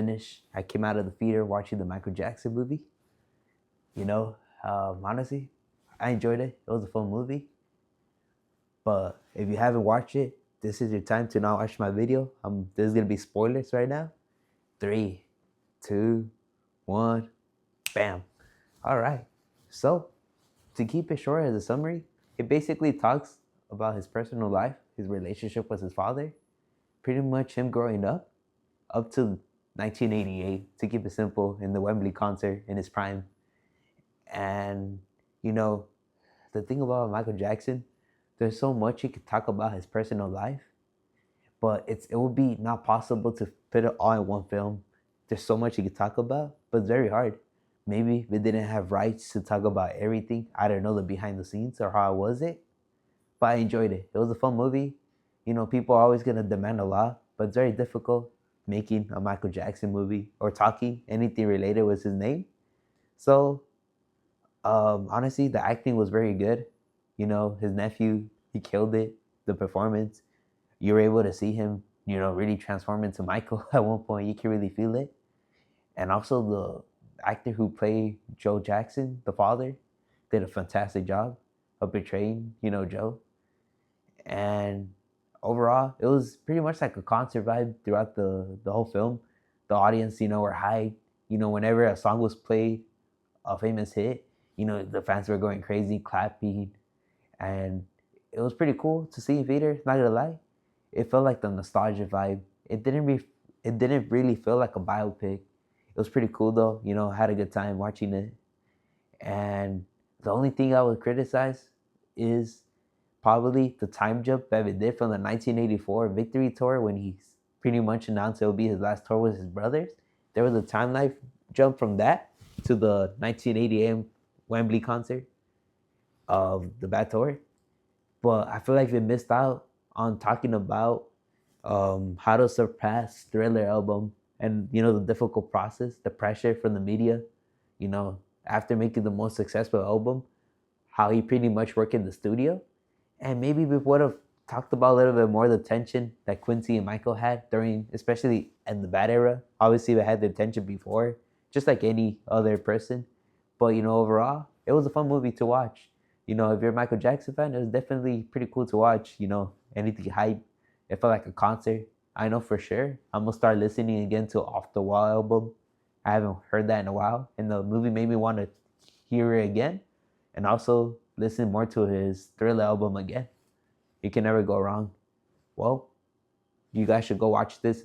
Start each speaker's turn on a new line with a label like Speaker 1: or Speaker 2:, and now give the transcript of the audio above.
Speaker 1: finished. I came out of the theater watching the Michael Jackson movie. You know, honestly, I enjoyed it. It was a fun movie. But if you haven't watched it, this is your time to not watch my video. There's gonna be spoilers right now. Three, two, one, bam. All right. So to keep it short as a summary, it basically talks about his personal life, his relationship with his father, pretty much him growing up to 1988, to keep it simple, in the Wembley concert in his prime. And, you know, the thing about Michael Jackson, there's so much you could talk about his personal life, but it would be not possible to put it all in one film. There's so much you could talk about, but it's very hard. Maybe we didn't have rights to talk about everything. I don't know the behind the scenes or how was it, but I enjoyed it. It was a fun movie. You know, people are always gonna demand a lot, but it's very difficult making a Michael Jackson movie or talking anything related with his name. So honestly, the acting was very good. You know, his nephew, he killed it. The performance, you were able to see him, you know, really transform into Michael at one point. You can really feel it. And also the actor who played Joe Jackson, the father, did a fantastic job of portraying, you know, Joe. And overall, it was pretty much like a concert vibe throughout the whole film. The audience, you know, were hyped. You know, whenever a song was played, a famous hit, you know, the fans were going crazy, clapping, and it was pretty cool to see in theaters. Not gonna lie, it felt like the nostalgia vibe. It didn't really feel like a biopic. It was pretty cool though. You know, I had a good time watching it. And the only thing I would criticize is probably the time jump that it did from the 1984 Victory Tour when he pretty much announced it would be his last tour with his brothers. There was a time life jump from that to the 1988 Wembley concert of the Bad Tour. But I feel like they missed out on talking about how to surpass Thriller album, and you know, the difficult process, the pressure from the media. You know, after making the most successful album, how he pretty much worked in the studio, and maybe we would have talked about a little bit more the tension that Quincy and Michael had during, especially in the Bad era. Obviously, they had the tension before, just like any other person. But you know, overall, it was a fun movie to watch. You know, if you're a Michael Jackson fan, it was definitely pretty cool to watch. You know, anything hype. It felt like a concert. I know for sure. I'm gonna start listening again to Off the Wall album. I haven't heard that in a while, and the movie made me want to hear it again, and also listen more to his Thriller album again. You can never go wrong. Well, you guys should go watch this